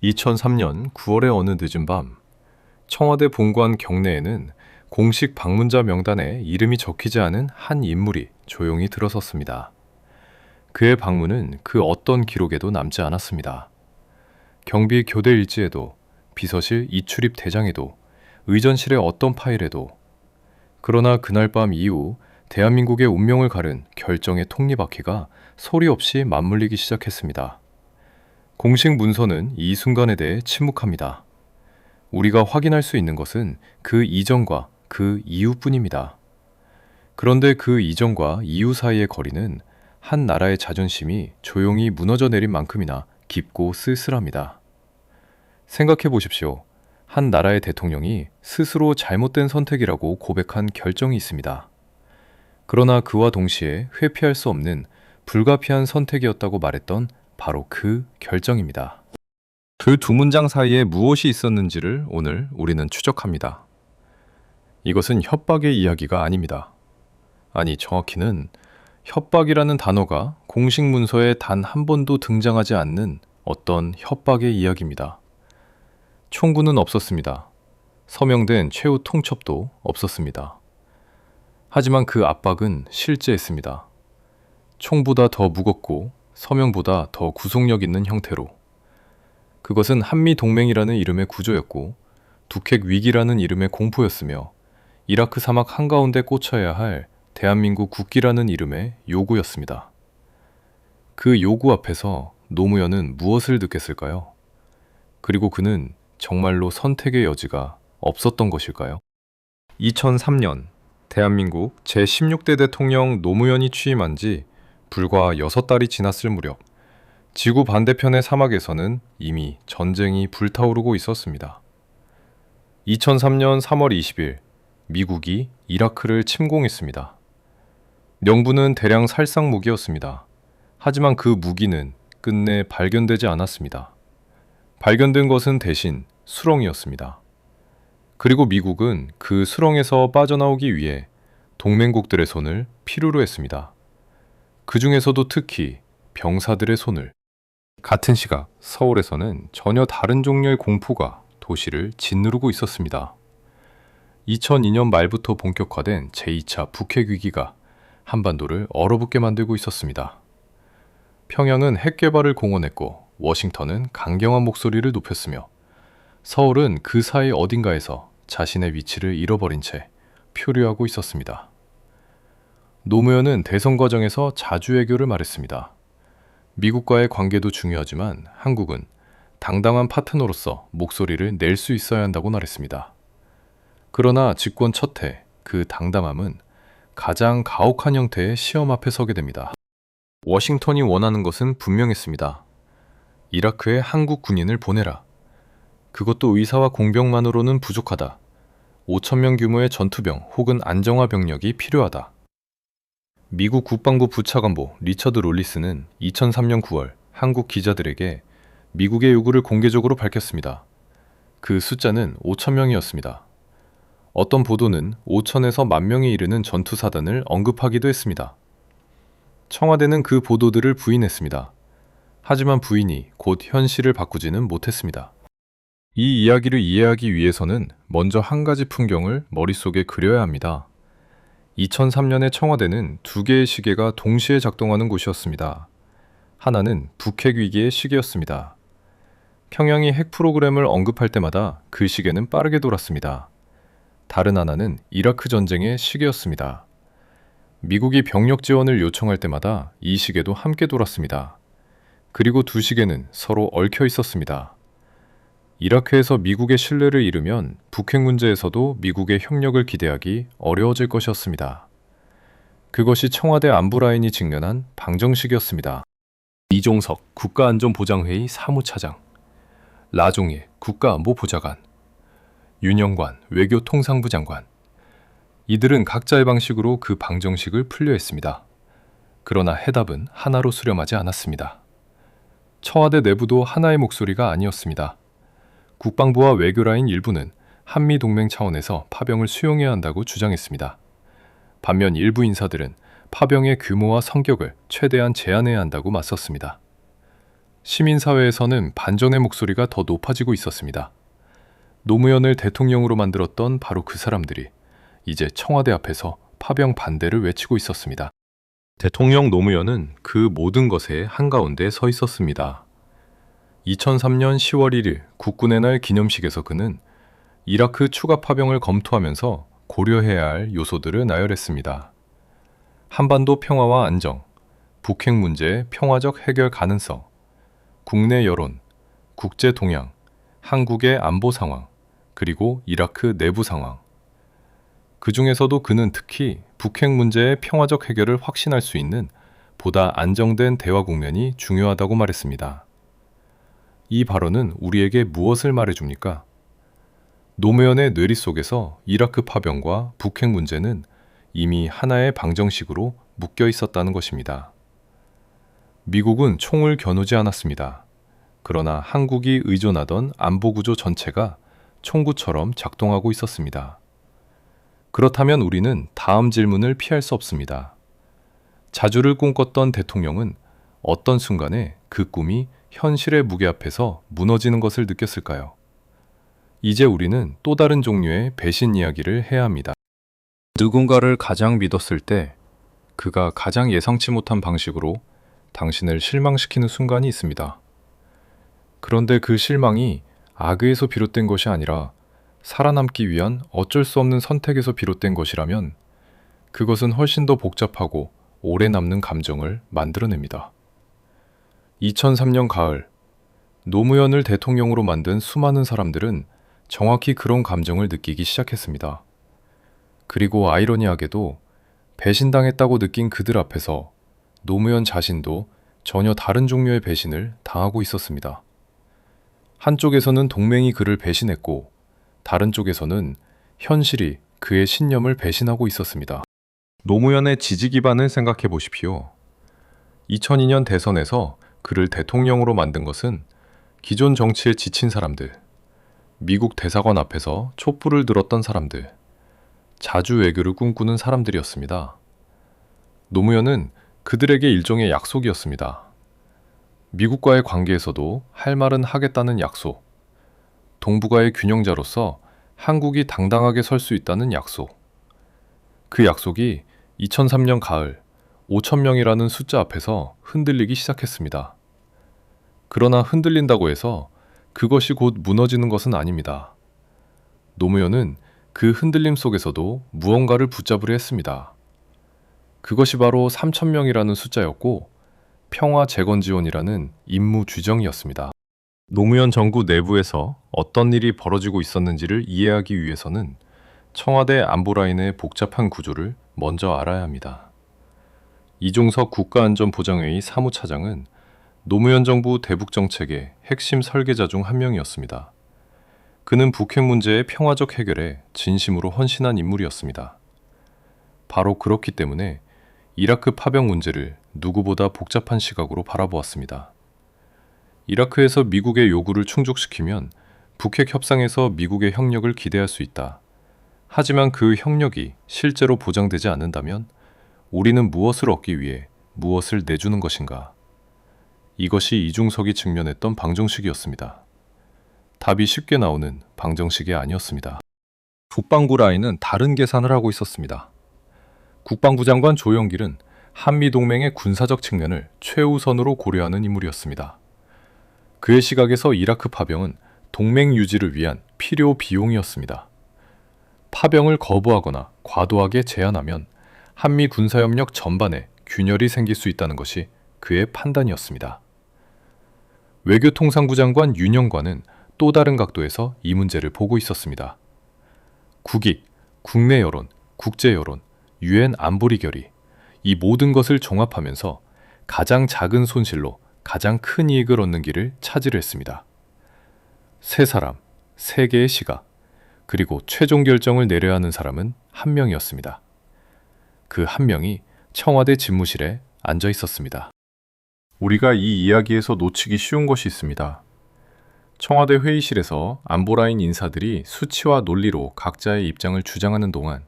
2003년 9월의 어느 늦은 밤, 청와대 본관 경내에는 공식 방문자 명단에 이름이 적히지 않은 한 인물이 조용히 들어섰습니다. 그의 방문은 그 어떤 기록에도 남지 않았습니다. 경비 교대 일지에도, 비서실 이출입 대장에도, 의전실의 어떤 파일에도. 그러나 그날 밤 이후 대한민국의 운명을 가른 결정의 톱니바퀴가 소리 없이 맞물리기 시작했습니다. 공식 문서는 이 순간에 대해 침묵합니다. 우리가 확인할 수 있는 것은 그 이전과 그 이후뿐입니다. 그런데 그 이전과 이후 사이의 거리는 한 나라의 자존심이 조용히 무너져 내린 만큼이나 깊고 쓸쓸합니다. 생각해 보십시오. 한 나라의 대통령이 스스로 잘못된 선택이라고 고백한 결정이 있습니다. 그러나 그와 동시에 회피할 수 없는 불가피한 선택이었다고 말했던 바로 그 결정입니다. 그 두 문장 사이에 무엇이 있었는지를 오늘 우리는 추적합니다. 이것은 협박의 이야기가 아닙니다. 아니, 정확히는 협박이라는 단어가 공식 문서에 단 한 번도 등장하지 않는 어떤 협박의 이야기입니다. 총구는 없었습니다. 서명된 최후 통첩도 없었습니다. 하지만 그 압박은 실제했습니다. 총보다 더 무겁고 서명보다 더 구속력 있는 형태로. 그것은 한미동맹이라는 이름의 구조였고, 북핵 위기라는 이름의 공포였으며, 이라크 사막 한가운데 꽂혀야 할 대한민국 국기라는 이름의 요구였습니다. 그 요구 앞에서 노무현은 무엇을 듣겠을까요? 그리고 그는 정말로 선택의 여지가 없었던 것일까요? 2003년 대한민국 제16대 대통령 노무현이 취임한 지 불과 6달이 지났을 무렵, 지구 반대편의 사막에서는 이미 전쟁이 불타오르고 있었습니다. 2003년 3월 20일, 미국이 이라크를 침공했습니다. 명분은 대량 살상 무기였습니다. 하지만 그 무기는 끝내 발견되지 않았습니다. 발견된 것은 대신 수렁이었습니다. 그리고 미국은 그 수렁에서 빠져나오기 위해 동맹국들의 손을 필요로 했습니다. 그 중에서도 특히 병사들의 손을. 같은 시각 서울에서는 전혀 다른 종류의 공포가 도시를 짓누르고 있었습니다. 2002년 말부터 본격화된 제2차 북핵 위기가 한반도를 얼어붙게 만들고 있었습니다. 평양은 핵 개발을 공언했고, 워싱턴은 강경한 목소리를 높였으며, 서울은 그 사이 어딘가에서 자신의 위치를 잃어버린 채 표류하고 있었습니다. 노무현은 대선 과정에서 자주외교를 말했습니다. 미국과의 관계도 중요하지만 한국은 당당한 파트너로서 목소리를 낼 수 있어야 한다고 말했습니다. 그러나 집권 첫 해 그 당담함은 가장 가혹한 형태의 시험 앞에 서게 됩니다. 워싱턴이 원하는 것은 분명했습니다. 이라크에 한국 군인을 보내라. 그것도 의사와 공병만으로는 부족하다. 5,000명 규모의 전투병 혹은 안정화 병력이 필요하다. 미국 국방부 부차관보 리처드 롤리스는 2003년 9월 한국 기자들에게 미국의 요구를 공개적으로 밝혔습니다. 그 숫자는 5,000명이었습니다. 어떤 보도는 5,000에서 10,000명에 이르는 전투사단을 언급하기도 했습니다. 청와대는 그 보도들을 부인했습니다. 하지만 부인이 곧 현실을 바꾸지는 못했습니다. 이 이야기를 이해하기 위해서는 먼저 한 가지 풍경을 머릿속에 그려야 합니다. 2003년의 청와대는 두 개의 시계가 동시에 작동하는 곳이었습니다. 하나는 북핵 위기의 시계였습니다. 평양이 핵 프로그램을 언급할 때마다 그 시계는 빠르게 돌았습니다. 다른 하나는 이라크 전쟁의 시계였습니다. 미국이 병력 지원을 요청할 때마다 이 시계도 함께 돌았습니다. 그리고 두 시계는 서로 얽혀 있었습니다. 이라크에서 미국의 신뢰를 잃으면 북핵 문제에서도 미국의 협력을 기대하기 어려워질 것이었습니다. 그것이 청와대 안보라인이 직면한 방정식이었습니다. 이종석 국가안전보장회의 사무차장, 라종일 국가안보보좌관, 윤영관 외교통상부 장관. 이들은 각자의 방식으로 그 방정식을 풀려했습니다. 그러나 해답은 하나로 수렴하지 않았습니다. 청와대 내부도 하나의 목소리가 아니었습니다. 국방부와 외교라인 일부는 한미동맹 차원에서 파병을 수용해야 한다고 주장했습니다. 반면 일부 인사들은 파병의 규모와 성격을 최대한 제한해야 한다고 맞섰습니다. 시민사회에서는 반전의 목소리가 더 높아지고 있었습니다. 노무현을 대통령으로 만들었던 바로 그 사람들이 이제 청와대 앞에서 파병 반대를 외치고 있었습니다. 대통령 노무현은 그 모든 것의 한가운데 서 있었습니다. 2003년 10월 1일 국군의 날 기념식에서 그는 이라크 추가 파병을 검토하면서 고려해야 할 요소들을 나열했습니다. 한반도 평화와 안정, 북핵 문제의 평화적 해결 가능성, 국내 여론, 국제 동향, 한국의 안보 상황, 그리고 이라크 내부 상황. 그 중에서도 그는 특히 북핵 문제의 평화적 해결을 확신할 수 있는 보다 안정된 대화 국면이 중요하다고 말했습니다. 이 발언은 우리에게 무엇을 말해줍니까? 노무현의 뇌리 속에서 이라크 파병과 북핵 문제는 이미 하나의 방정식으로 묶여 있었다는 것입니다. 미국은 총을 겨누지 않았습니다. 그러나 한국이 의존하던 안보구조 전체가 총구처럼 작동하고 있었습니다. 그렇다면 우리는 다음 질문을 피할 수 없습니다. 자주를 꿈꿨던 대통령은 어떤 순간에 그 꿈이 현실의 무게 앞에서 무너지는 것을 느꼈을까요? 이제 우리는 또 다른 종류의 배신 이야기를 해야 합니다. 누군가를 가장 믿었을 때 그가 가장 예상치 못한 방식으로 당신을 실망시키는 순간이 있습니다. 그런데 그 실망이 악의에서 비롯된 것이 아니라 살아남기 위한 어쩔 수 없는 선택에서 비롯된 것이라면 그것은 훨씬 더 복잡하고 오래 남는 감정을 만들어냅니다. 2003년 가을, 노무현을 대통령으로 만든 수많은 사람들은 정확히 그런 감정을 느끼기 시작했습니다. 그리고 아이러니하게도 배신당했다고 느낀 그들 앞에서 노무현 자신도 전혀 다른 종류의 배신을 당하고 있었습니다. 한쪽에서는 동맹이 그를 배신했고 다른 쪽에서는 현실이 그의 신념을 배신하고 있었습니다. 노무현의 지지 기반을 생각해 보십시오. 2002년 대선에서 그를 대통령으로 만든 것은 기존 정치에 지친 사람들, 미국 대사관 앞에서 촛불을 들었던 사람들, 자주 외교를 꿈꾸는 사람들이었습니다. 노무현은 그들에게 일종의 약속이었습니다. 미국과의 관계에서도 할 말은 하겠다는 약속, 동북아의 균형자로서 한국이 당당하게 설 수 있다는 약속. 그 약속이 2003년 가을 5,000명이라는 숫자 앞에서 흔들리기 시작했습니다. 그러나 흔들린다고 해서 그것이 곧 무너지는 것은 아닙니다. 노무현은 그 흔들림 속에서도 무언가를 붙잡으려 했습니다. 그것이 바로 3,000명이라는 숫자였고 평화 재건 지원이라는 임무 규정이었습니다. 노무현 정부 내부에서 어떤 일이 벌어지고 있었는지를 이해하기 위해서는 청와대 안보라인의 복잡한 구조를 먼저 알아야 합니다. 이종석 국가안전보장회의 사무차장은 노무현 정부 대북정책의 핵심 설계자 중 한 명이었습니다. 그는 북핵 문제의 평화적 해결에 진심으로 헌신한 인물이었습니다. 바로 그렇기 때문에 이라크 파병 문제를 누구보다 복잡한 시각으로 바라보았습니다. 이라크에서 미국의 요구를 충족시키면 북핵 협상에서 미국의 협력을 기대할 수 있다. 하지만 그 협력이 실제로 보장되지 않는다면 우리는 무엇을 얻기 위해 무엇을 내주는 것인가? 이것이 이중석이 직면했던 방정식이었습니다. 답이 쉽게 나오는 방정식이 아니었습니다. 국방부 라인은 다른 계산을 하고 있었습니다. 국방부 장관 조영길은 한미동맹의 군사적 측면을 최우선으로 고려하는 인물이었습니다. 그의 시각에서 이라크 파병은 동맹 유지를 위한 필요 비용이었습니다. 파병을 거부하거나 과도하게 제한하면 한미 군사협력 전반에 균열이 생길 수 있다는 것이 그의 판단이었습니다. 외교통상부 장관 윤영관은 또 다른 각도에서 이 문제를 보고 있었습니다. 국익, 국내 여론, 국제 여론, 유엔 안보리 결의, 이 모든 것을 종합하면서 가장 작은 손실로 가장 큰 이익을 얻는 길을 찾으려 했습니다. 세 사람, 세 개의 시각, 그리고 최종 결정을 내려야 하는 사람은 한 명이었습니다. 그 한 명이 청와대 집무실에 앉아 있었습니다. 우리가 이 이야기에서 놓치기 쉬운 것이 있습니다. 청와대 회의실에서 안보라인 인사들이 수치와 논리로 각자의 입장을 주장하는 동안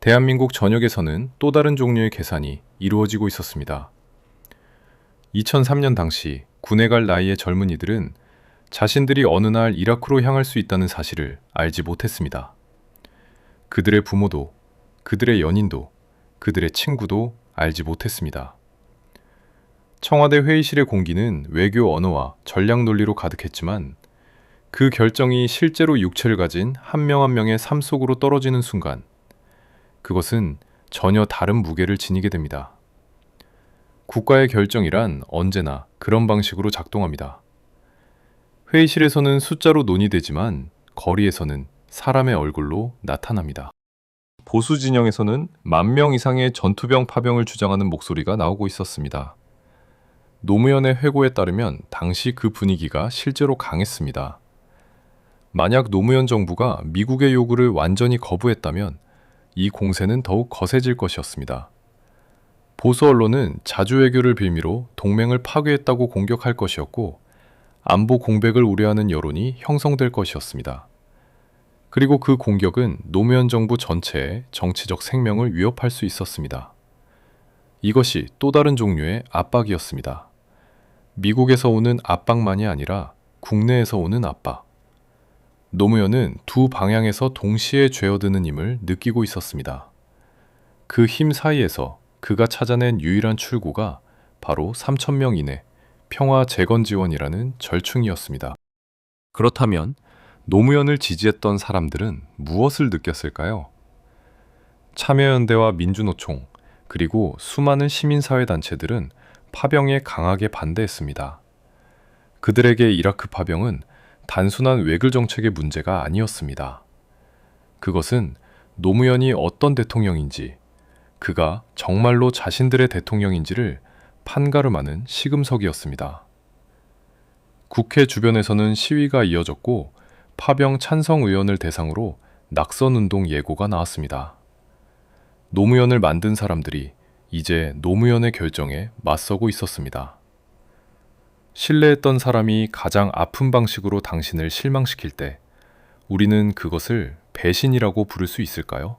대한민국 전역에서는 또 다른 종류의 계산이 이루어지고 있었습니다. 2003년 당시 군에 갈 나이의 젊은이들은 자신들이 어느 날 이라크로 향할 수 있다는 사실을 알지 못했습니다. 그들의 부모도, 그들의 연인도, 그들의 친구도 알지 못했습니다. 청와대 회의실의 공기는 외교 언어와 전략 논리로 가득했지만 그 결정이 실제로 육체를 가진 한 명 한 명의 삶 속으로 떨어지는 순간 그것은 전혀 다른 무게를 지니게 됩니다. 국가의 결정이란 언제나 그런 방식으로 작동합니다. 회의실에서는 숫자로 논의되지만 거리에서는 사람의 얼굴로 나타납니다. 보수 진영에서는 10,000명 이상의 전투병 파병을 주장하는 목소리가 나오고 있었습니다. 노무현의 회고에 따르면 당시 그 분위기가 실제로 강했습니다. 만약 노무현 정부가 미국의 요구를 완전히 거부했다면 이 공세는 더욱 거세질 것이었습니다. 보수 언론은 자주 외교를 빌미로 동맹을 파괴했다고 공격할 것이었고 안보 공백을 우려하는 여론이 형성될 것이었습니다. 그리고 그 공격은 노무현 정부 전체의 정치적 생명을 위협할 수 있었습니다. 이것이 또 다른 종류의 압박이었습니다. 미국에서 오는 압박만이 아니라 국내에서 오는 압박. 노무현은 두 방향에서 동시에 죄어드는 힘을 느끼고 있었습니다. 그 힘 사이에서 그가 찾아낸 유일한 출구가 바로 3,000명 이내 평화 재건 지원이라는 절충이었습니다. 그렇다면 노무현을 지지했던 사람들은 무엇을 느꼈을까요? 참여연대와 민주노총, 그리고 수많은 시민사회단체들은 파병에 강하게 반대했습니다. 그들에게 이라크 파병은 단순한 외교 정책의 문제가 아니었습니다. 그것은 노무현이 어떤 대통령인지, 그가 정말로 자신들의 대통령인지를 판가름하는 시금석이었습니다. 국회 주변에서는 시위가 이어졌고 파병 찬성 의원을 대상으로 낙선운동 예고가 나왔습니다. 노무현을 만든 사람들이 이제 노무현의 결정에 맞서고 있었습니다. 신뢰했던 사람이 가장 아픈 방식으로 당신을 실망시킬 때 우리는 그것을 배신이라고 부를 수 있을까요?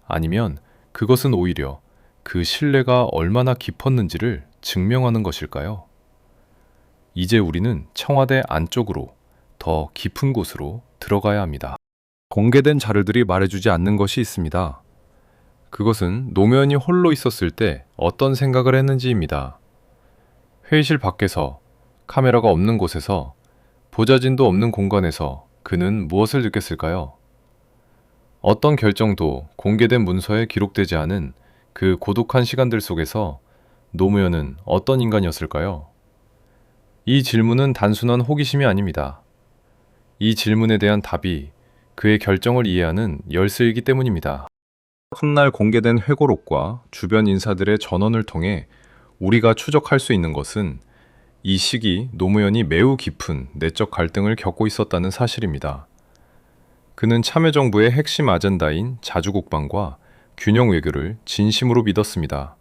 아니면 그것은 오히려 그 신뢰가 얼마나 깊었는지를 증명하는 것일까요? 이제 우리는 청와대 안쪽으로 더 깊은 곳으로 들어가야 합니다. 공개된 자료들이 말해주지 않는 것이 있습니다. 그것은 노무현이 홀로 있었을 때 어떤 생각을 했는지입니다. 회의실 밖에서, 카메라가 없는 곳에서, 보좌진도 없는 공간에서 그는 무엇을 느꼈을까요? 어떤 결정도 공개된 문서에 기록되지 않은 그 고독한 시간들 속에서 노무현은 어떤 인간이었을까요? 이 질문은 단순한 호기심이 아닙니다. 이 질문에 대한 답이 그의 결정을 이해하는 열쇠이기 때문입니다. 훗날 공개된 회고록과 주변 인사들의 전언을 통해 우리가 추적할 수 있는 것은 이 시기 노무현이 매우 깊은 내적 갈등을 겪고 있었다는 사실입니다. 그는 참여정부의 핵심 아젠다인 자주국방과 균형 외교를 진심으로 믿었습니다.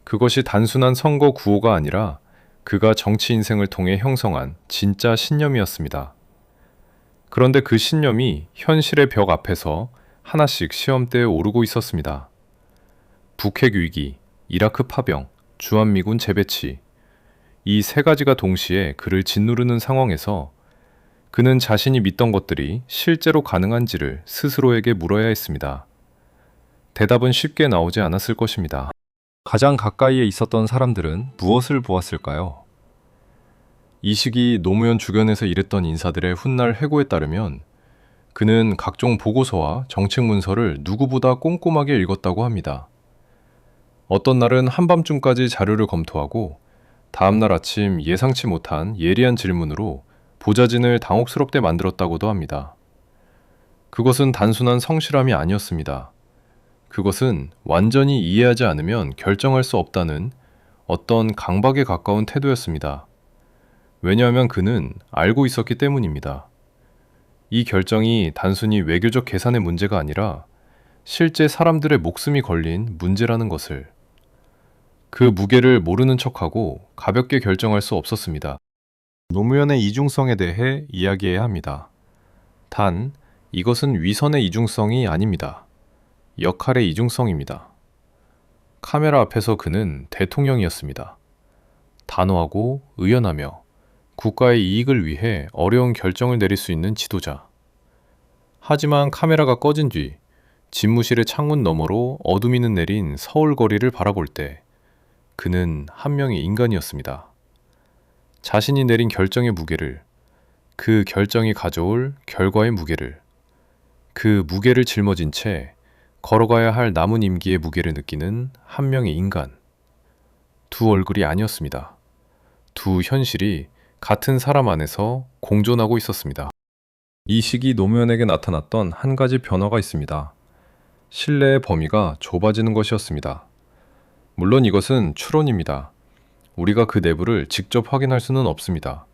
그것이 단순한 선거 구호가 아니라 그가 정치 인생을 통해 형성한 진짜 신념이었습니다. 그런데 그 신념이 현실의 벽 앞에서 하나씩 시험대에 오르고 있었습니다. 북핵 위기, 이라크 파병, 주한미군 재배치, 이 세 가지가 동시에 그를 짓누르는 상황에서 그는 자신이 믿던 것들이 실제로 가능한지를 스스로에게 물어야 했습니다. 대답은 쉽게 나오지 않았을 것입니다. 가장 가까이에 있었던 사람들은 무엇을 보았을까요? 이 시기 노무현 주변에서 일했던 인사들의 훗날 회고에 따르면 그는 각종 보고서와 정책 문서를 누구보다 꼼꼼하게 읽었다고 합니다. 어떤 날은 한밤중까지 자료를 검토하고 다음날 아침 예상치 못한 예리한 질문으로 보좌진을 당혹스럽게 만들었다고도 합니다. 그것은 단순한 성실함이 아니었습니다. 그것은 완전히 이해하지 않으면 결정할 수 없다는 어떤 강박에 가까운 태도였습니다. 왜냐하면 그는 알고 있었기 때문입니다. 이 결정이 단순히 외교적 계산의 문제가 아니라 실제 사람들의 목숨이 걸린 문제라는 것을, 그 무게를 모르는 척하고 가볍게 결정할 수 없었습니다. 노무현의 이중성에 대해 이야기해야 합니다. 단, 이것은 위선의 이중성이 아닙니다. 역할의 이중성입니다. 카메라 앞에서 그는 대통령이었습니다. 단호하고 의연하며 국가의 이익을 위해 어려운 결정을 내릴 수 있는 지도자. 하지만 카메라가 꺼진 뒤 집무실의 창문 너머로 어둠이 내린 서울 거리를 바라볼 때 그는 한 명의 인간이었습니다. 자신이 내린 결정의 무게를, 그 결정이 가져올 결과의 무게를, 그 무게를 짊어진 채 걸어가야 할 남은 임기의 무게를 느끼는 한 명의 인간. 두 얼굴이 아니었습니다. 두 현실이 같은 사람 안에서 공존하고 있었습니다. 이 시기 노무현에게 나타났던 한 가지 변화가 있습니다. 신뢰의 범위가 좁아지는 것이었습니다. 물론 이것은 추론입니다. 우리가 그 내부를 직접 확인할 수는 없습니다.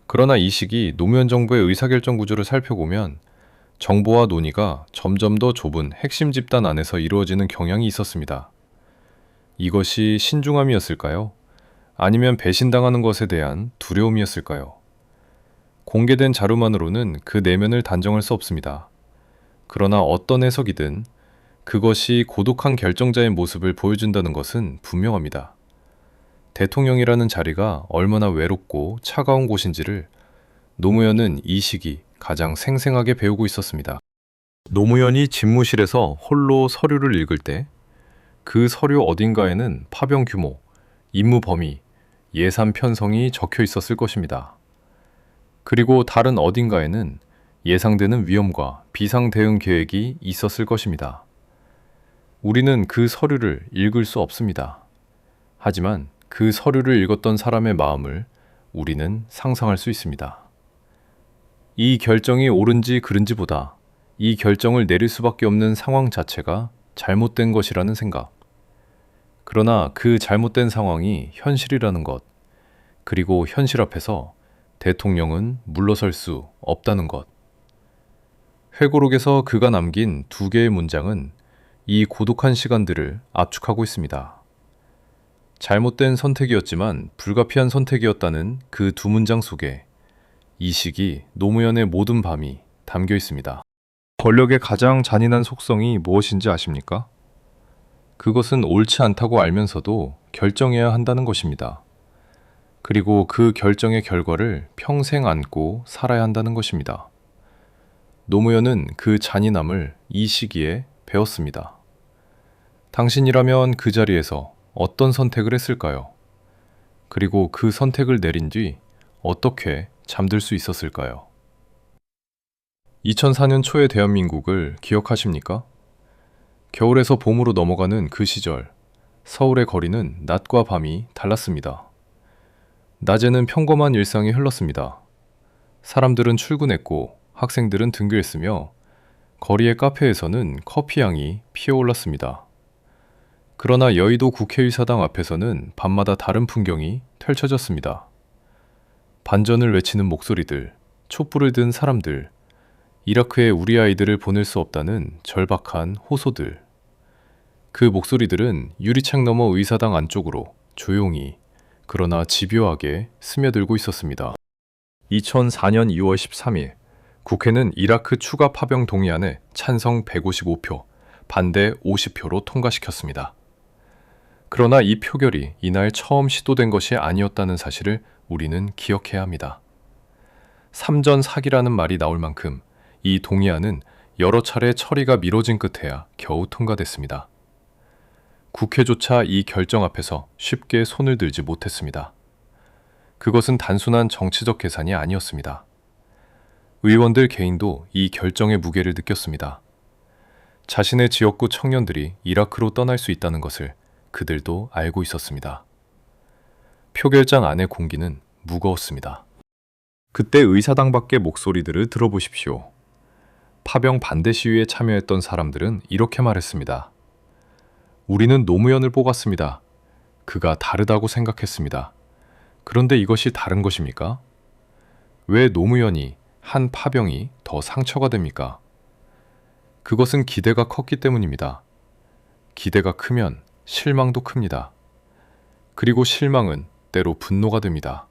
그러나 이 시기 노무현 정부의 의사결정 구조를 살펴보면 정보와 논의가 점점 더 좁은 핵심 집단 안에서 이루어지는 경향이 있었습니다. 이것이 신중함이었을까요? 아니면 배신당하는 것에 대한 두려움이었을까요? 공개된 자료만으로는 그 내면을 단정할 수 없습니다. 그러나 어떤 해석이든 그것이 고독한 결정자의 모습을 보여준다는 것은 분명합니다. 대통령이라는 자리가 얼마나 외롭고 차가운 곳인지를 노무현은 이 시기 가장 생생하게 배우고 있었습니다. 노무현이 집무실에서 홀로 서류를 읽을 때 그 서류 어딘가에는 파병 규모, 임무 범위, 예산 편성이 적혀 있었을 것입니다. 그리고 다른 어딘가에는 예상되는 위험과 비상 대응 계획이 있었을 것입니다. 우리는 그 서류를 읽을 수 없습니다. 하지만 그 서류를 읽었던 사람의 마음을 우리는 상상할 수 있습니다. 이 결정이 옳은지 그른지보다 이 결정을 내릴 수밖에 없는 상황 자체가 잘못된 것이라는 생각. 그러나 그 잘못된 상황이 현실이라는 것, 그리고 현실 앞에서 대통령은 물러설 수 없다는 것. 회고록에서 그가 남긴 두 개의 문장은 이 고독한 시간들을 압축하고 있습니다. 잘못된 선택이었지만 불가피한 선택이었다는 그 두 문장 속에 이 시기 노무현의 모든 밤이 담겨 있습니다. 권력의 가장 잔인한 속성이 무엇인지 아십니까? 그것은 옳지 않다고 알면서도 결정해야 한다는 것입니다. 그리고 그 결정의 결과를 평생 안고 살아야 한다는 것입니다. 노무현은 그 잔인함을 이 시기에 배웠습니다. 당신이라면 그 자리에서 어떤 선택을 했을까요? 그리고 그 선택을 내린 뒤 어떻게 잠들 수 있었을까요? 2004년 초의 대한민국을 기억하십니까? 겨울에서 봄으로 넘어가는 그 시절, 서울의 거리는 낮과 밤이 달랐습니다. 낮에는 평범한 일상이 흘렀습니다. 사람들은 출근했고 학생들은 등교했으며 거리의 카페에서는 커피향이 피어올랐습니다. 그러나 여의도 국회의사당 앞에서는 밤마다 다른 풍경이 펼쳐졌습니다. 반전을 외치는 목소리들, 촛불을 든 사람들, 이라크에 우리 아이들을 보낼 수 없다는 절박한 호소들. 그 목소리들은 유리창 너머 의사당 안쪽으로 조용히 그러나 집요하게 스며들고 있었습니다. 2004년 2월 13일 국회는 이라크 추가 파병 동의안을 찬성 155표, 반대 50표로 통과시켰습니다. 그러나 이 표결이 이날 처음 시도된 것이 아니었다는 사실을 우리는 기억해야 합니다. 삼전 사기라는 말이 나올 만큼 이 동의안은 여러 차례 처리가 미뤄진 끝에야 겨우 통과됐습니다. 국회조차 이 결정 앞에서 쉽게 손을 들지 못했습니다. 그것은 단순한 정치적 계산이 아니었습니다. 의원들 개인도 이 결정의 무게를 느꼈습니다. 자신의 지역구 청년들이 이라크로 떠날 수 있다는 것을 그들도 알고 있었습니다. 표결장 안의 공기는 무거웠습니다. 그때 의사당 밖의 목소리들을 들어보십시오. 파병 반대 시위에 참여했던 사람들은 이렇게 말했습니다. 우리는 노무현을 뽑았습니다. 그가 다르다고 생각했습니다. 그런데 이것이 다른 것입니까? 왜 노무현이 한 파병이 더 상처가 됩니까? 그것은 기대가 컸기 때문입니다. 기대가 크면 실망도 큽니다. 그리고 실망은 때로 분노가 됩니다.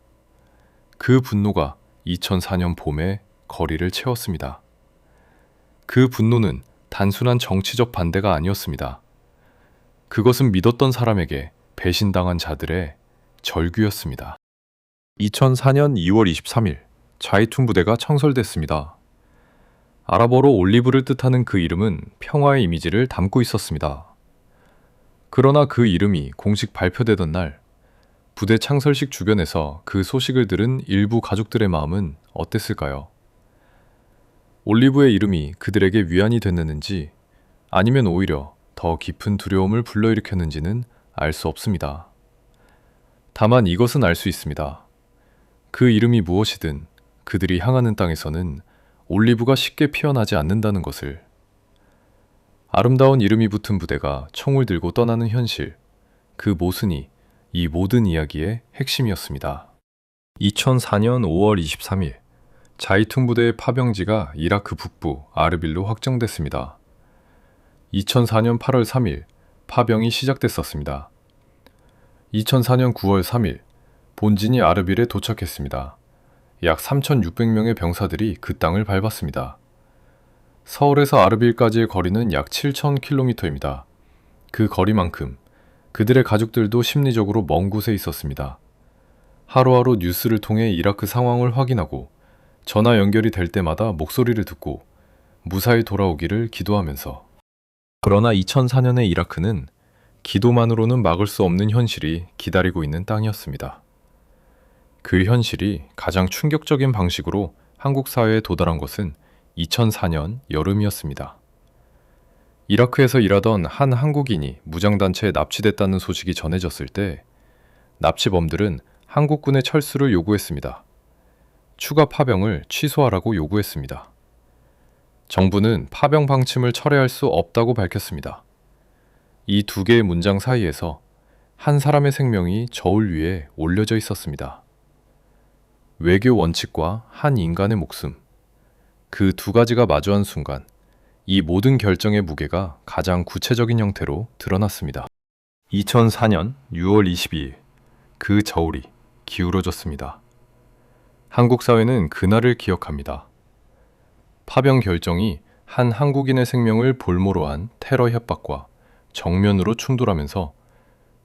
그 분노가 2004년 봄에 거리를 채웠습니다. 그 분노는 단순한 정치적 반대가 아니었습니다. 그것은 믿었던 사람에게 배신당한 자들의 절규였습니다. 2004년 2월 23일, 자이툰 부대가 창설됐습니다. 아랍어로 올리브를 뜻하는 그 이름은 평화의 이미지를 담고 있었습니다. 그러나 그 이름이 공식 발표되던 날, 부대 창설식 주변에서 그 소식을 들은 일부 가족들의 마음은 어땠을까요? 올리브의 이름이 그들에게 위안이 됐는지 아니면 오히려 더 깊은 두려움을 불러일으켰는지는 알 수 없습니다. 다만 이것은 알 수 있습니다. 그 이름이 무엇이든 그들이 향하는 땅에서는 올리브가 쉽게 피어나지 않는다는 것을. 아름다운 이름이 붙은 부대가 총을 들고 떠나는 현실, 그 모순이 이 모든 이야기의 핵심이었습니다. 2004년 5월 23일, 자이툰 부대의 파병지가 이라크 북부 아르빌로 확정됐습니다. 2004년 8월 3일, 파병이 시작됐었습니다. 2004년 9월 3일, 본진이 아르빌에 도착했습니다. 약 3,600명의 병사들이 그 땅을 밟았습니다. 서울에서 아르빌까지의 거리는 약 7,000km입니다. 그 거리만큼 그들의 가족들도 심리적으로 먼 곳에 있었습니다. 하루하루 뉴스를 통해 이라크 상황을 확인하고 전화 연결이 될 때마다 목소리를 듣고 무사히 돌아오기를 기도하면서. 그러나 2004년의 이라크는 기도만으로는 막을 수 없는 현실이 기다리고 있는 땅이었습니다. 그 현실이 가장 충격적인 방식으로 한국 사회에 도달한 것은 2004년 여름이었습니다. 이라크에서 일하던 한 한국인이 무장단체에 납치됐다는 소식이 전해졌을 때 납치범들은 한국군의 철수를 요구했습니다. 추가 파병을 취소하라고 요구했습니다. 정부는 파병 방침을 철회할 수 없다고 밝혔습니다. 이 두 개의 문장 사이에서 한 사람의 생명이 저울 위에 올려져 있었습니다. 외교 원칙과 한 인간의 목숨, 그 두 가지가 마주한 순간 이 모든 결정의 무게가 가장 구체적인 형태로 드러났습니다. 2004년 6월 22일, 그 저울이 기울어졌습니다. 한국 사회는 그날을 기억합니다. 파병 결정이 한 한국인의 생명을 볼모로 한 테러 협박과 정면으로 충돌하면서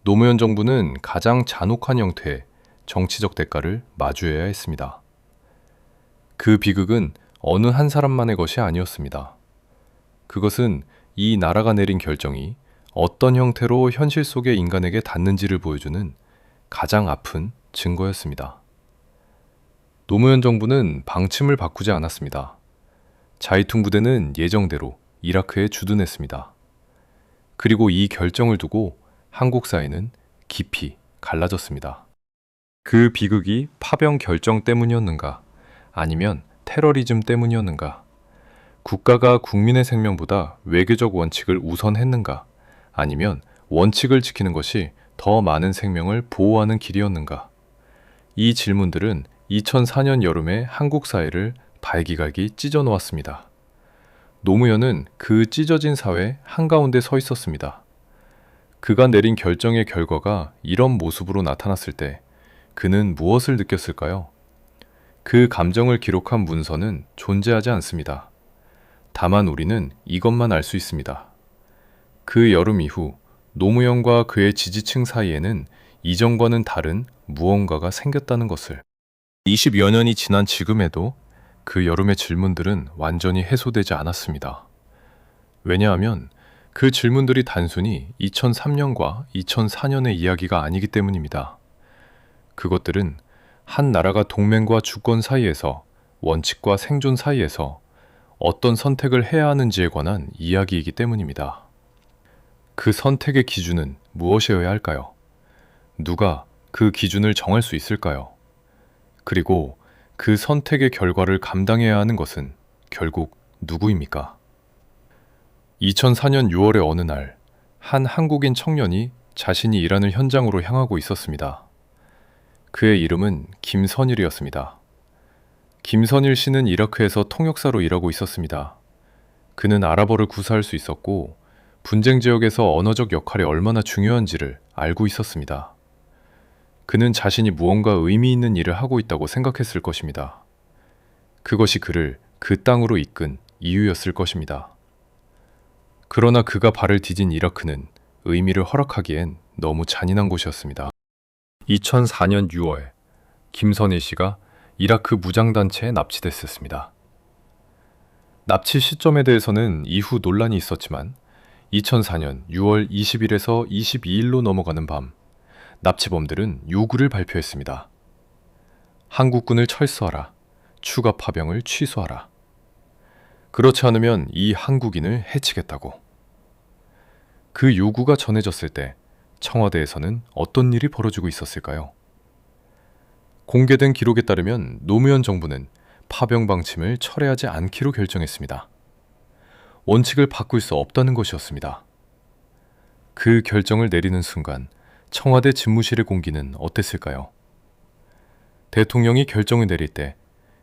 노무현 정부는 가장 잔혹한 형태의 정치적 대가를 마주해야 했습니다. 그 비극은 어느 한 사람만의 것이 아니었습니다. 그것은 이 나라가 내린 결정이 어떤 형태로 현실 속의 인간에게 닿는지를 보여주는 가장 아픈 증거였습니다. 노무현 정부는 방침을 바꾸지 않았습니다. 자이툰 부대는 예정대로 이라크에 주둔했습니다. 그리고 이 결정을 두고 한국 사회는 깊이 갈라졌습니다. 그 비극이 파병 결정 때문이었는가? 아니면 테러리즘 때문이었는가? 국가가 국민의 생명보다 외교적 원칙을 우선했는가? 아니면 원칙을 지키는 것이 더 많은 생명을 보호하는 길이었는가? 이 질문들은 2004년 여름에 한국 사회를 발기갈기 찢어 놓았습니다. 노무현은 그 찢어진 사회 한가운데 서 있었습니다. 그가 내린 결정의 결과가 이런 모습으로 나타났을 때 그는 무엇을 느꼈을까요? 그 감정을 기록한 문서는 존재하지 않습니다. 다만 우리는 이것만 알 수 있습니다. 그 여름 이후 노무현과 그의 지지층 사이에는 이전과는 다른 무언가가 생겼다는 것을. 20여 년이 지난 지금에도 그 여름의 질문들은 완전히 해소되지 않았습니다. 왜냐하면 그 질문들이 단순히 2003년과 2004년의 이야기가 아니기 때문입니다. 그것들은 한 나라가 동맹과 주권 사이에서, 원칙과 생존 사이에서 어떤 선택을 해야 하는지에 관한 이야기이기 때문입니다. 그 선택의 기준은 무엇이어야 할까요? 누가 그 기준을 정할 수 있을까요? 그리고 그 선택의 결과를 감당해야 하는 것은 결국 누구입니까? 2004년 6월의 어느 날, 한 한국인 청년이 자신이 일하는 현장으로 향하고 있었습니다. 그의 이름은 김선일이었습니다. 김선일 씨는 이라크에서 통역사로 일하고 있었습니다. 그는 아랍어를 구사할 수 있었고 분쟁 지역에서 언어적 역할이 얼마나 중요한지를 알고 있었습니다. 그는 자신이 무언가 의미 있는 일을 하고 있다고 생각했을 것입니다. 그것이 그를 그 땅으로 이끈 이유였을 것입니다. 그러나 그가 발을 디딘 이라크는 의미를 허락하기엔 너무 잔인한 곳이었습니다. 2004년 6월 김선일 씨가 이라크 무장단체에 납치됐었습니다. 납치 시점에 대해서는 이후 논란이 있었지만 2004년 6월 20일에서 22일로 넘어가는 밤 납치범들은 요구를 발표했습니다. 한국군을 철수하라. 추가 파병을 취소하라. 그렇지 않으면 이 한국인을 해치겠다고. 그 요구가 전해졌을 때 청와대에서는 어떤 일이 벌어지고 있었을까요? 공개된 기록에 따르면 노무현 정부는 파병 방침을 철회하지 않기로 결정했습니다. 원칙을 바꿀 수 없다는 것이었습니다. 그 결정을 내리는 순간 청와대 집무실의 공기는 어땠을까요? 대통령이 결정을 내릴 때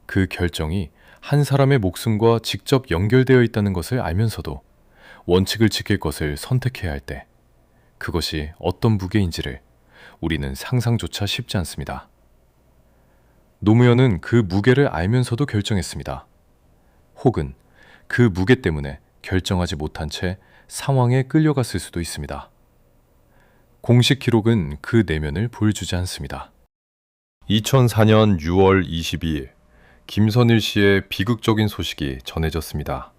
그 결정이 한 사람의 목숨과 직접 연결되어 있다는 것을 알면서도 원칙을 지킬 것을 선택해야 할 때 그것이 어떤 무게인지를 우리는 상상조차 쉽지 않습니다. 노무현은 그 무게를 알면서도 결정했습니다. 혹은 그 무게 때문에 결정하지 못한 채 상황에 끌려갔을 수도 있습니다. 공식 기록은 그 내면을 보여주지 않습니다. 2004년 6월 22일 김선일 씨의 비극적인 소식이 전해졌습니다.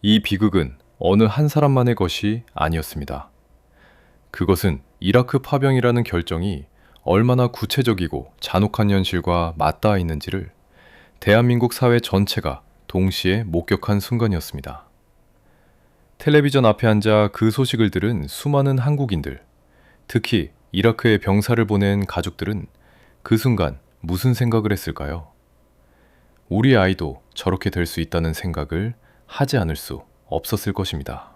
이 비극은 어느 한 사람만의 것이 아니었습니다. 그것은 이라크 파병이라는 결정이 얼마나 구체적이고 잔혹한 현실과 맞닿아 있는지를 대한민국 사회 전체가 동시에 목격한 순간이었습니다. 텔레비전 앞에 앉아 그 소식을 들은 수많은 한국인들, 특히 이라크에 병사를 보낸 가족들은 그 순간 무슨 생각을 했을까요? 우리 아이도 저렇게 될 수 있다는 생각을 하지 않을 수 없었을 것입니다.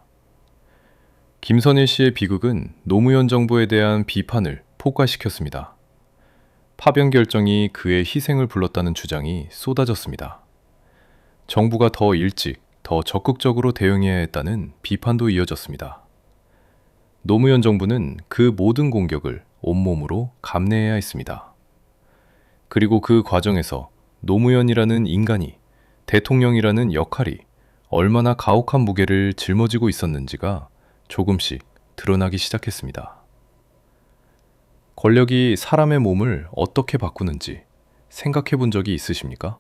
김선일 씨의 비극은 노무현 정부에 대한 비판을 폭발시켰습니다. 파병 결정이 그의 희생을 불렀다는 주장이 쏟아졌습니다. 정부가 더 일찍, 더 적극적으로 대응해야 했다는 비판도 이어졌습니다. 노무현 정부는 그 모든 공격을 온몸으로 감내해야 했습니다. 그리고 그 과정에서 노무현이라는 인간이, 대통령이라는 역할이 얼마나 가혹한 무게를 짊어지고 있었는지가 조금씩 드러나기 시작했습니다. 권력이 사람의 몸을 어떻게 바꾸는지 생각해 본 적이 있으십니까?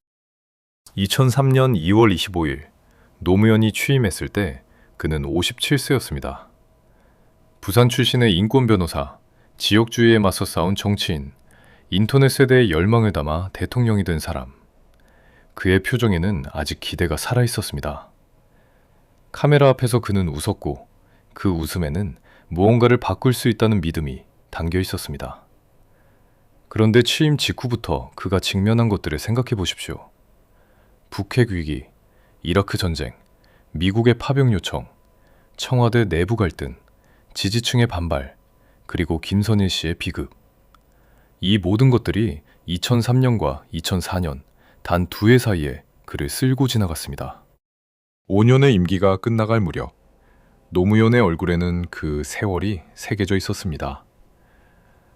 2003년 2월 25일 노무현이 취임했을 때 그는 57세였습니다. 부산 출신의 인권 변호사, 지역주의에 맞서 싸운 정치인, 인터넷 세대의 열망을 담아 대통령이 된 사람. 그의 표정에는 아직 기대가 살아있었습니다. 카메라 앞에서 그는 웃었고 그 웃음에는 무언가를 바꿀 수 있다는 믿음이 담겨 있었습니다. 그런데 취임 직후부터 그가 직면한 것들을 생각해 보십시오. 북핵 위기, 이라크 전쟁, 미국의 파병 요청, 청와대 내부 갈등, 지지층의 반발, 그리고 김선일 씨의 비극. 이 모든 것들이 2003년과 2004년 단 2해 사이에 그를 쓸고 지나갔습니다. 5년의 임기가 끝나갈 무렵 노무현의 얼굴에는 그 세월이 새겨져 있었습니다.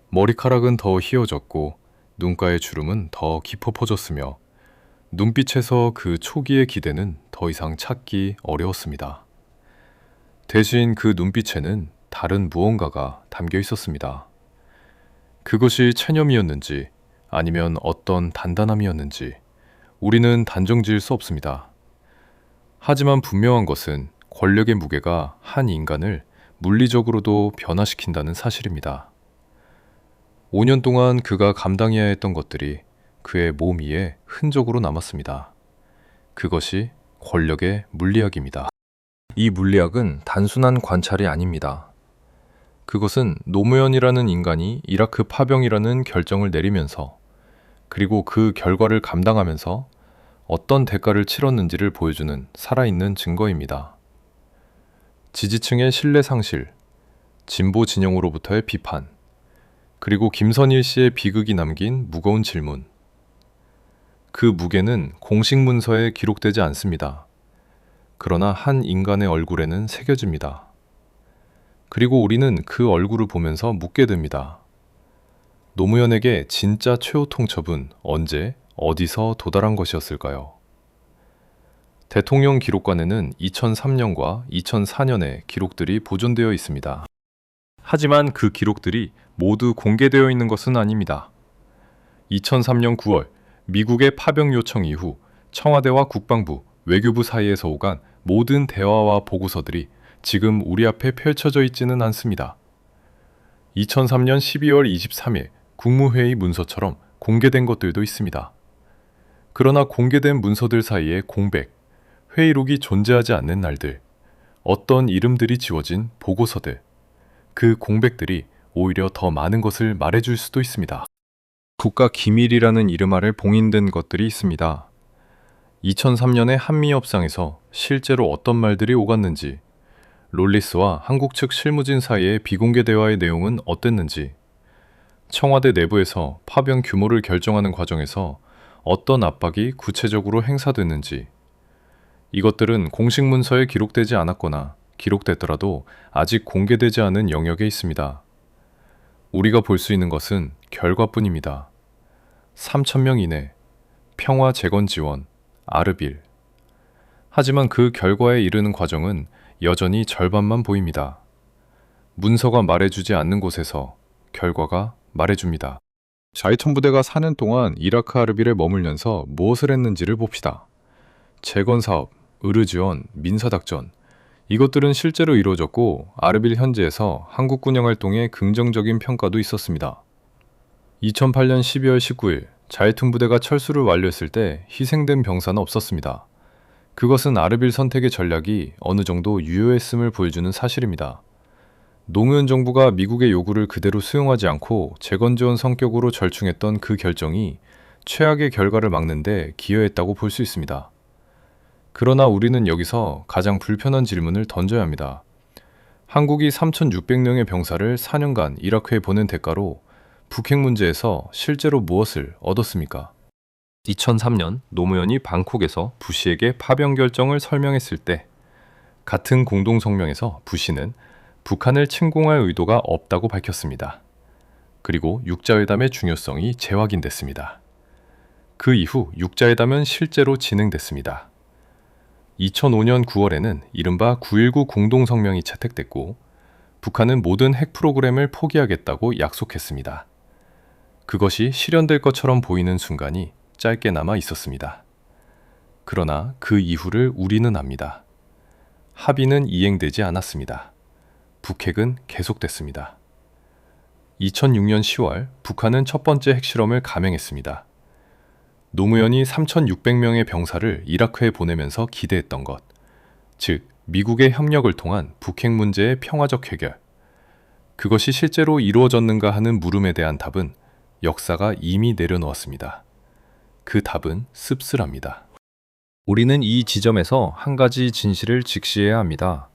머리카락은 더 휘어졌고 눈가의 주름은 더 깊어 퍼졌으며 눈빛에서 그 초기의 기대는 더 이상 찾기 어려웠습니다. 대신 그 눈빛에는 다른 무언가가 담겨 있었습니다. 그것이 체념이었는지 아니면 어떤 단단함이었는지 우리는 단정 지을 수 없습니다. 하지만 분명한 것은 권력의 무게가 한 인간을 물리적으로도 변화시킨다는 사실입니다. 5년 동안 그가 감당해야 했던 것들이 그의 몸 위에 흔적으로 남았습니다. 그것이 권력의 물리학입니다. 이 물리학은 단순한 관찰이 아닙니다. 그것은 노무현이라는 인간이 이라크 파병이라는 결정을 내리면서 그리고 그 결과를 감당하면서 어떤 대가를 치렀는지를 보여주는 살아있는 증거입니다. 지지층의 신뢰 상실, 진보 진영으로부터의 비판, 그리고 김선일 씨의 비극이 남긴 무거운 질문. 그 무게는 공식 문서에 기록되지 않습니다. 그러나 한 인간의 얼굴에는 새겨집니다. 그리고 우리는 그 얼굴을 보면서 묻게 됩니다. 노무현에게 진짜 최후 통첩은 언제, 어디서 도달한 것이었을까요? 대통령 기록관에는 2003년과 2004년의 기록들이 보존되어 있습니다. 하지만 그 기록들이 모두 공개되어 있는 것은 아닙니다. 2003년 9월 미국의 파병 요청 이후 청와대와 국방부, 외교부 사이에서 오간 모든 대화와 보고서들이 지금 우리 앞에 펼쳐져 있지는 않습니다. 2003년 12월 23일 국무회의 문서처럼 공개된 것들도 있습니다. 그러나 공개된 문서들 사이에 공백, 회의록이 존재하지 않는 날들, 어떤 이름들이 지워진 보고서들, 그 공백들이 오히려 더 많은 것을 말해줄 수도 있습니다. 국가 기밀이라는 이름 아래 봉인된 것들이 있습니다. 2003년의 한미협상에서 실제로 어떤 말들이 오갔는지, 롤리스와 한국 측 실무진 사이의 비공개 대화의 내용은 어땠는지, 청와대 내부에서 파병 규모를 결정하는 과정에서 어떤 압박이 구체적으로 행사됐는지, 이것들은 공식 문서에 기록되지 않았거나 기록됐더라도 아직 공개되지 않은 영역에 있습니다. 우리가 볼 수 있는 것은 결과뿐입니다. 3,000명 이내, 평화 재건 지원, 아르빌. 하지만 그 결과에 이르는 과정은 여전히 절반만 보입니다. 문서가 말해주지 않는 곳에서 결과가 말해줍니다. 자이툰 부대가 4년 동안 이라크 아르빌에 머물면서 무엇을 했는지를 봅시다. 재건 사업, 의료 지원, 민사작전, 이것들은 실제로 이루어졌고 아르빌 현지에서 한국 군영 활동에 긍정적인 평가도 있었습니다. 2008년 12월 19일 자이툰 부대가 철수를 완료했을 때 희생된 병사는 없었습니다. 그것은 아르빌 선택의 전략이 어느 정도 유효했음을 보여주는 사실입니다. 노무현 정부가 미국의 요구를 그대로 수용하지 않고 재건 지원 성격으로 절충했던 그 결정이 최악의 결과를 막는 데 기여했다고 볼 수 있습니다. 그러나 우리는 여기서 가장 불편한 질문을 던져야 합니다. 한국이 3,600명의 병사를 4년간 이라크에 보낸 대가로 북핵 문제에서 실제로 무엇을 얻었습니까? 2003년 노무현이 방콕에서 부시에게 파병 결정을 설명했을 때 같은 공동성명에서 부시는 북한을 침공할 의도가 없다고 밝혔습니다. 그리고 육자회담의 중요성이 재확인됐습니다. 그 이후 육자회담은 실제로 진행됐습니다. 2005년 9월에는 이른바 9.19 공동성명이 채택됐고 북한은 모든 핵 프로그램을 포기하겠다고 약속했습니다. 그것이 실현될 것처럼 보이는 순간이 짧게나마 있었습니다. 그러나 그 이후를 우리는 압니다. 합의는 이행되지 않았습니다. 북핵은 계속됐습니다. 2006년 10월 북한은 첫 번째 핵실험을 감행했습니다. 노무현이 3,600명의 병사를 이라크에 보내면서 기대했던 것, 즉 미국의 협력을 통한 북핵 문제의 평화적 해결, 그것이 실제로 이루어졌는가 하는 물음에 대한 답은 역사가 이미 내려놓았습니다. 그 답은 씁쓸합니다. 우리는 이 지점에서 한 가지 진실을 직시해야 합니다.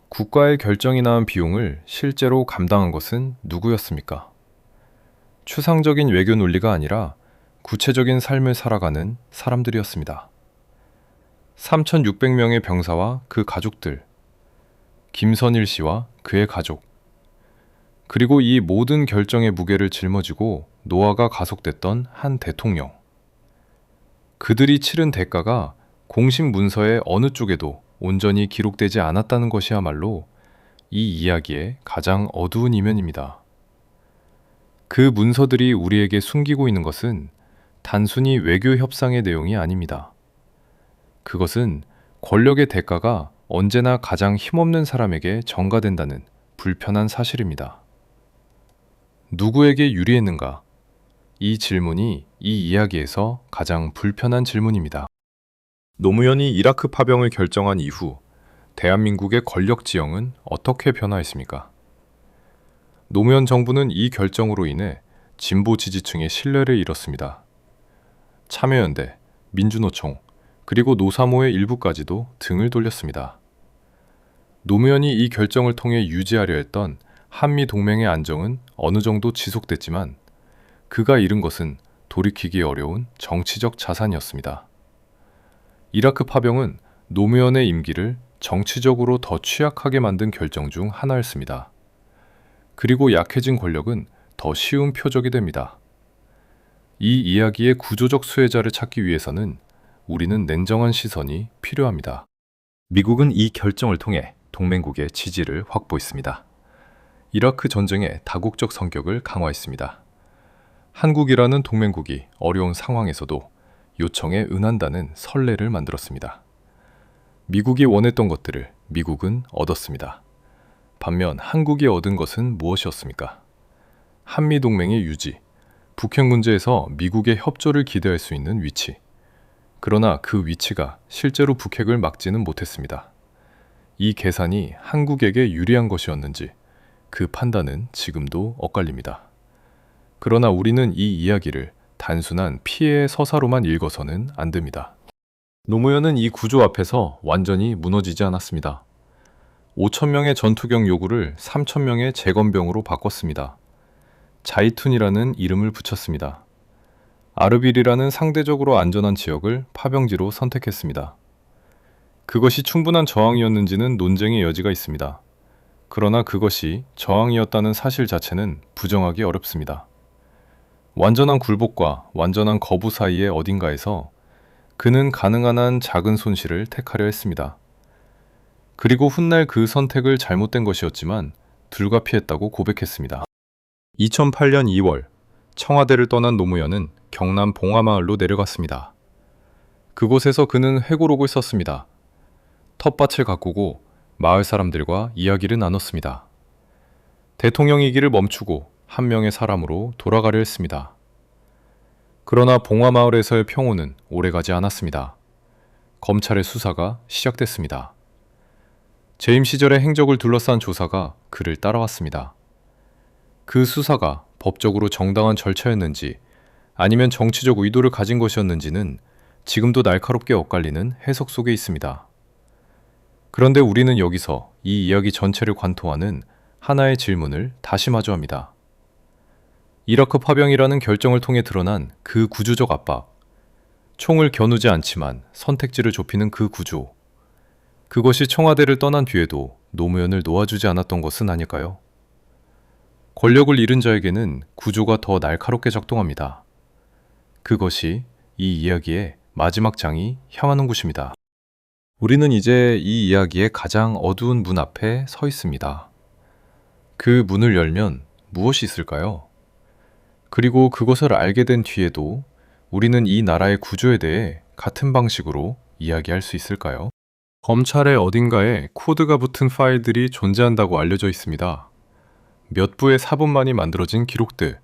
국가의 결정이 낳은 비용을 실제로 감당한 것은 누구였습니까? 추상적인 외교 논리가 아니라 구체적인 삶을 살아가는 사람들이었습니다. 3,600명의 병사와 그 가족들, 김선일 씨와 그의 가족, 그리고 이 모든 결정의 무게를 짊어지고 노화가 가속됐던 한 대통령. 그들이 치른 대가가 공식 문서의 어느 쪽에도 온전히 기록되지 않았다는 것이야말로 이 이야기의 가장 어두운 이면입니다. 그 문서들이 우리에게 숨기고 있는 것은 단순히 외교 협상의 내용이 아닙니다. 그것은 권력의 대가가 언제나 가장 힘없는 사람에게 전가된다는 불편한 사실입니다. 누구에게 유리했는가? 이 질문이 이 이야기에서 가장 불편한 질문입니다. 노무현이 이라크 파병을 결정한 이후 대한민국의 권력 지형은 어떻게 변화했습니까? 노무현 정부는 이 결정으로 인해 진보 지지층의 신뢰를 잃었습니다. 참여연대, 민주노총, 그리고 노사모의 일부까지도 등을 돌렸습니다. 노무현이 이 결정을 통해 유지하려 했던 한미 동맹의 안정은 어느 정도 지속됐지만 그가 잃은 것은 돌이키기 어려운 정치적 자산이었습니다. 이라크 파병은 노무현의 임기를 정치적으로 더 취약하게 만든 결정 중 하나였습니다. 그리고 약해진 권력은 더 쉬운 표적이 됩니다. 이 이야기의 구조적 수혜자를 찾기 위해서는 우리는 냉정한 시선이 필요합니다. 미국은 이 결정을 통해 동맹국의 지지를 확보했습니다. 이라크 전쟁의 다국적 성격을 강화했습니다. 한국이라는 동맹국이 어려운 상황에서도 요청에 응한다는 선례를 만들었습니다. 미국이 원했던 것들을 미국은 얻었습니다. 반면 한국이 얻은 것은 무엇이었습니까? 한미동맹의 유지, 북핵 문제에서 미국의 협조를 기대할 수 있는 위치. 그러나 그 위치가 실제로 북핵을 막지는 못했습니다. 이 계산이 한국에게 유리한 것이었는지 그 판단은 지금도 엇갈립니다. 그러나 우리는 이 이야기를 단순한 피해의 서사로만 읽어서는 안 됩니다. 노무현은 이 구조 앞에서 완전히 무너지지 않았습니다. 5,000명의 전투경 요구를 3,000명의 재건병으로 바꿨습니다. 자이툰이라는 이름을 붙였습니다. 아르빌이라는 상대적으로 안전한 지역을 파병지로 선택했습니다. 그것이 충분한 저항이었는지는 논쟁의 여지가 있습니다. 그러나 그것이 저항이었다는 사실 자체는 부정하기 어렵습니다. 완전한 굴복과 완전한 거부 사이의 어딘가에서 그는 가능한 한 작은 손실을 택하려 했습니다. 그리고 훗날 그 선택을 잘못된 것이었지만 불가피했다고 고백했습니다. 2008년 2월 청와대를 떠난 노무현은 경남 봉화마을로 내려갔습니다. 그곳에서 그는 회고록을 썼습니다. 텃밭을 가꾸고 마을 사람들과 이야기를 나눴습니다. 대통령이기를 멈추고 한 명의 사람으로 돌아가려 했습니다. 그러나 봉화마을에서의 평온은 오래가지 않았습니다. 검찰의 수사가 시작됐습니다. 재임 시절의 행적을 둘러싼 조사가 그를 따라왔습니다. 그 수사가 법적으로 정당한 절차였는지 아니면 정치적 의도를 가진 것이었는지는 지금도 날카롭게 엇갈리는 해석 속에 있습니다. 그런데 우리는 여기서 이 이야기 전체를 관통하는 하나의 질문을 다시 마주합니다. 이라크 파병이라는 결정을 통해 드러난 그 구조적 압박, 총을 겨누지 않지만 선택지를 좁히는 그 구조, 그것이 청와대를 떠난 뒤에도 노무현을 놓아주지 않았던 것은 아닐까요? 권력을 잃은 자에게는 구조가 더 날카롭게 작동합니다. 그것이 이 이야기의 마지막 장이 향하는 곳입니다. 우리는 이제 이 이야기의 가장 어두운 문 앞에 서 있습니다. 그 문을 열면 무엇이 있을까요? 그리고 그것을 알게 된 뒤에도 우리는 이 나라의 구조에 대해 같은 방식으로 이야기할 수 있을까요? 검찰의 어딘가에 코드가 붙은 파일들이 존재한다고 알려져 있습니다. 몇 부의 사본만이 만들어진 기록들,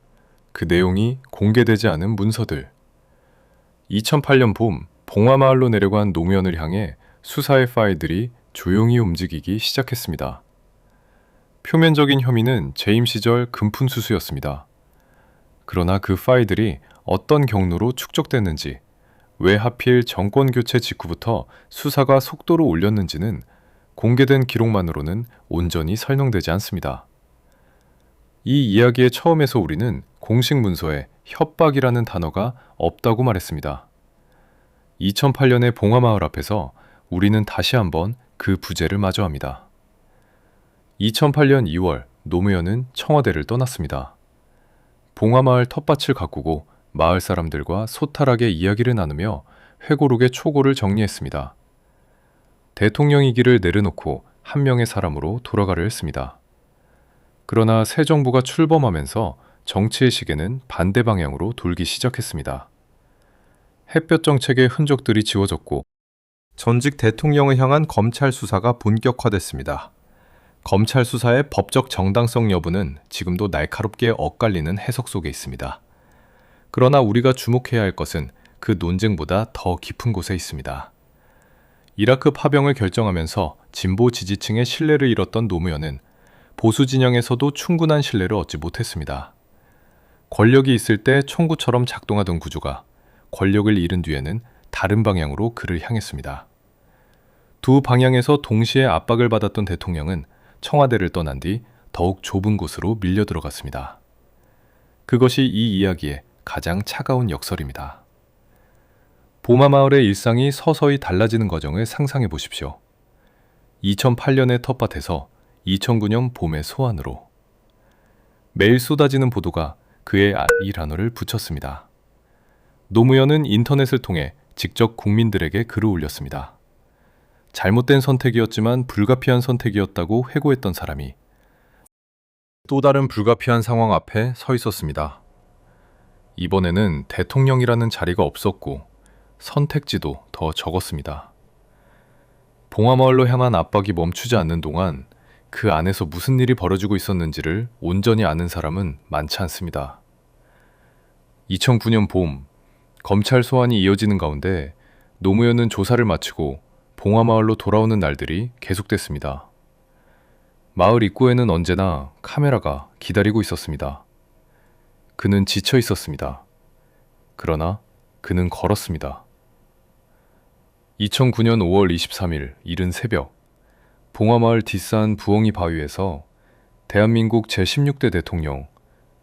그 내용이 공개되지 않은 문서들. 2008년 봄 봉화마을로 내려간 노무현을 향해 수사의 파일들이 조용히 움직이기 시작했습니다. 표면적인 혐의는 재임 시절 금품수수였습니다. 그러나 그 파일들이 어떤 경로로 축적됐는지, 왜 하필 정권교체 직후부터 수사가 속도를 올렸는지는 공개된 기록만으로는 온전히 설명되지 않습니다. 이 이야기의 처음에서 우리는 공식 문서에 협박이라는 단어가 없다고 말했습니다. 2008년의 봉화마을 앞에서 우리는 다시 한번 그 부재를 마주합니다. 2008년 2월 노무현은 청와대를 떠났습니다. 봉화마을 텃밭을 가꾸고 마을 사람들과 소탈하게 이야기를 나누며 회고록의 초고를 정리했습니다. 대통령이기를 내려놓고 한 명의 사람으로 돌아가려 했습니다. 그러나 새 정부가 출범하면서 정치의 시계는 반대 방향으로 돌기 시작했습니다. 햇볕 정책의 흔적들이 지워졌고 전직 대통령을 향한 검찰 수사가 본격화됐습니다. 검찰 수사의 법적 정당성 여부는 지금도 날카롭게 엇갈리는 해석 속에 있습니다. 그러나 우리가 주목해야 할 것은 그 논쟁보다 더 깊은 곳에 있습니다. 이라크 파병을 결정하면서 진보 지지층의 신뢰를 잃었던 노무현은 보수 진영에서도 충분한 신뢰를 얻지 못했습니다. 권력이 있을 때 총구처럼 작동하던 구조가 권력을 잃은 뒤에는 다른 방향으로 그를 향했습니다. 두 방향에서 동시에 압박을 받았던 대통령은 청와대를 떠난 뒤 더욱 좁은 곳으로 밀려 들어갔습니다. 그것이 이 이야기의 가장 차가운 역설입니다. 봉화마을의 일상이 서서히 달라지는 과정을 상상해 보십시오. 2008년의 텃밭에서 2009년 봄의 소환으로 매일 쏟아지는 보도가 그의 이 단어를 붙였습니다. 노무현은 인터넷을 통해 직접 국민들에게 글을 올렸습니다. 잘못된 선택이었지만 불가피한 선택이었다고 회고했던 사람이 또 다른 불가피한 상황 앞에 서 있었습니다. 이번에는 대통령이라는 자리가 없었고 선택지도 더 적었습니다. 봉화마을로 향한 압박이 멈추지 않는 동안 그 안에서 무슨 일이 벌어지고 있었는지를 온전히 아는 사람은 많지 않습니다. 2009년 봄, 검찰 소환이 이어지는 가운데 노무현은 조사를 마치고 봉화마을로 돌아오는 날들이 계속됐습니다. 마을 입구에는 언제나 카메라가 기다리고 있었습니다. 그는 지쳐 있었습니다. 그러나 그는 걸었습니다. 2009년 5월 23일 이른 새벽, 봉화마을 뒷산 부엉이 바위에서 대한민국 제16대 대통령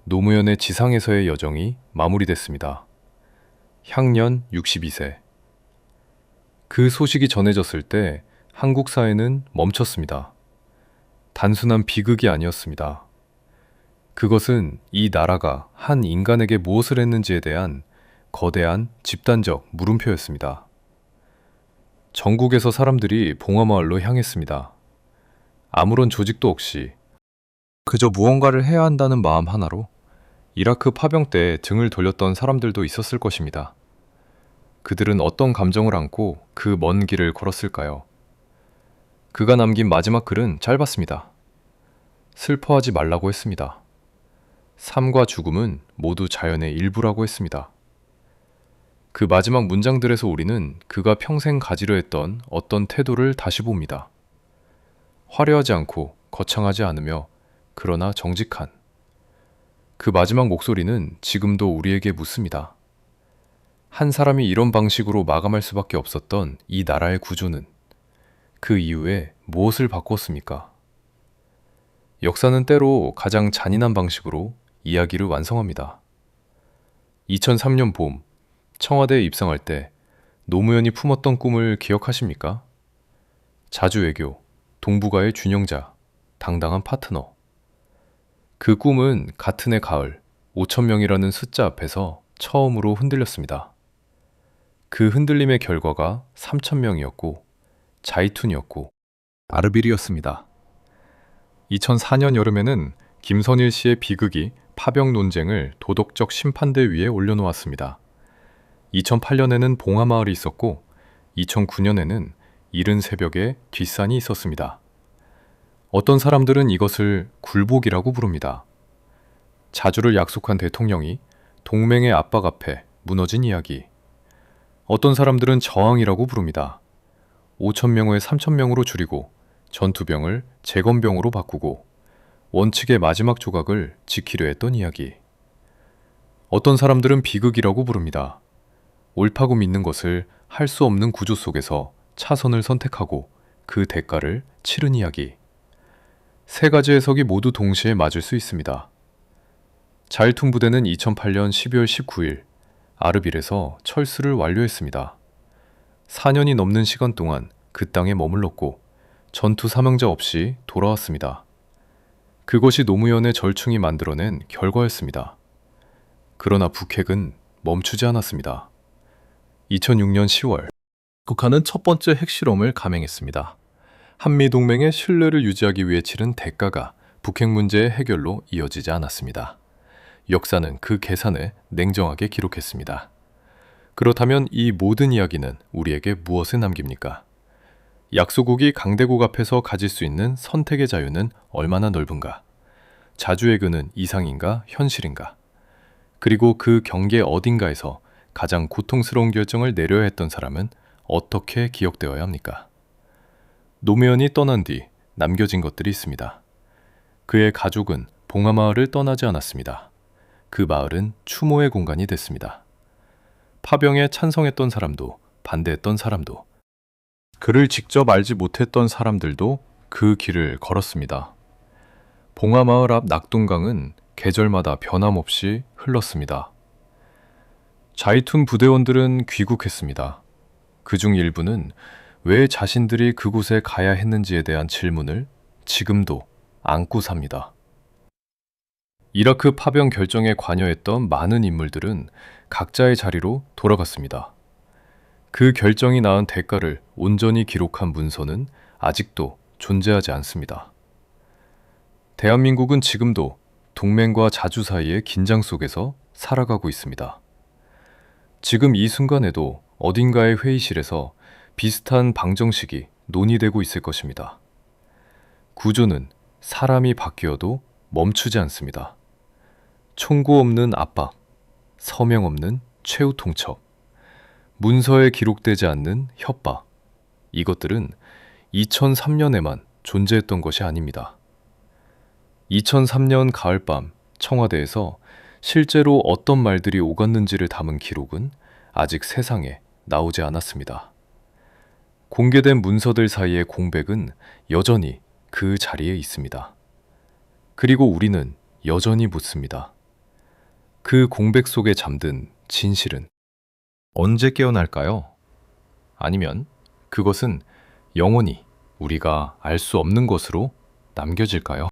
노무현의 지상에서의 여정이 마무리됐습니다. 향년 62세. 그 소식이 전해졌을 때 한국 사회는 멈췄습니다. 단순한 비극이 아니었습니다. 그것은 이 나라가 한 인간에게 무엇을 했는지에 대한 거대한 집단적 물음표였습니다. 전국에서 사람들이 봉화마을로 향했습니다. 아무런 조직도 없이 그저 무언가를 해야 한다는 마음 하나로 이라크 파병 때 등을 돌렸던 사람들도 있었을 것입니다. 그들은 어떤 감정을 안고 그 먼 길을 걸었을까요? 그가 남긴 마지막 글은 짧았습니다. 슬퍼하지 말라고 했습니다. 삶과 죽음은 모두 자연의 일부라고 했습니다. 그 마지막 문장들에서 우리는 그가 평생 가지려 했던 어떤 태도를 다시 봅니다. 화려하지 않고 거창하지 않으며 그러나 정직한. 그 마지막 목소리는 지금도 우리에게 묻습니다. 한 사람이 이런 방식으로 마감할 수밖에 없었던 이 나라의 구조는 그 이후에 무엇을 바꾸었습니까? 역사는 때로 가장 잔인한 방식으로 이야기를 완성합니다. 2003년 봄, 청와대에 입성할 때 노무현이 품었던 꿈을 기억하십니까? 자주외교, 동북아의 균형자, 당당한 파트너. 그 꿈은 같은 해 가을 5,000명이라는 숫자 앞에서 처음으로 흔들렸습니다. 그 흔들림의 결과가 3,000명이었고 자이툰이었고 아르빌이었습니다. 2004년 여름에는 김선일 씨의 비극이 파병 논쟁을 도덕적 심판대 위에 올려놓았습니다. 2008년에는 봉화마을이 있었고 2009년에는 이른 새벽에 뒷산이 있었습니다. 어떤 사람들은 이것을 굴복이라고 부릅니다. 자주를 약속한 대통령이 동맹의 압박 앞에 무너진 이야기. 어떤 사람들은 저항이라고 부릅니다. 5,000명을 3,000명으로 줄이고 전투병을 재건병으로 바꾸고 원칙의 마지막 조각을 지키려 했던 이야기. 어떤 사람들은 비극이라고 부릅니다. 옳다고 믿는 것을 할 수 없는 구조 속에서 차선을 선택하고 그 대가를 치른 이야기. 세 가지 해석이 모두 동시에 맞을 수 있습니다. 자일툰 부대는 2008년 12월 19일 아르빌에서 철수를 완료했습니다. 4년이 넘는 시간 동안 그 땅에 머물렀고 전투 사망자 없이 돌아왔습니다. 그것이 노무현의 절충이 만들어낸 결과였습니다. 그러나 북핵은 멈추지 않았습니다. 2006년 10월, 북한은 첫 번째 핵실험을 감행했습니다. 한미동맹의 신뢰를 유지하기 위해 치른 대가가 북핵 문제의 해결로 이어지지 않았습니다. 역사는 그 계산을 냉정하게 기록했습니다. 그렇다면 이 모든 이야기는 우리에게 무엇을 남깁니까? 약소국이 강대국 앞에서 가질 수 있는 선택의 자유는 얼마나 넓은가? 자주의 근은 이상인가 현실인가? 그리고 그 경계 어딘가에서 가장 고통스러운 결정을 내려야 했던 사람은 어떻게 기억되어야 합니까? 노무현이 떠난 뒤 남겨진 것들이 있습니다. 그의 가족은 봉화마을을 떠나지 않았습니다. 그 마을은 추모의 공간이 됐습니다. 파병에 찬성했던 사람도 반대했던 사람도 그를 직접 알지 못했던 사람들도 그 길을 걸었습니다. 봉화마을 앞 낙동강은 계절마다 변함없이 흘렀습니다. 자이툰 부대원들은 귀국했습니다. 그중 일부는 왜 자신들이 그곳에 가야 했는지에 대한 질문을 지금도 안고 삽니다. 이라크 파병 결정에 관여했던 많은 인물들은 각자의 자리로 돌아갔습니다. 그 결정이 낳은 대가를 온전히 기록한 문서는 아직도 존재하지 않습니다. 대한민국은 지금도 동맹과 자주 사이의 긴장 속에서 살아가고 있습니다. 지금 이 순간에도 어딘가의 회의실에서 비슷한 방정식이 논의되고 있을 것입니다. 구조는 사람이 바뀌어도 멈추지 않습니다. 총구 없는 압박, 서명 없는 최후 통첩, 문서에 기록되지 않는 협박. 이것들은 2003년에만 존재했던 것이 아닙니다. 2003년 가을밤 청와대에서 실제로 어떤 말들이 오갔는지를 담은 기록은 아직 세상에 나오지 않았습니다. 공개된 문서들 사이의 공백은 여전히 그 자리에 있습니다. 그리고 우리는 여전히 묻습니다. 그 공백 속에 잠든 진실은 언제 깨어날까요? 아니면 그것은 영원히 우리가 알 수 없는 것으로 남겨질까요?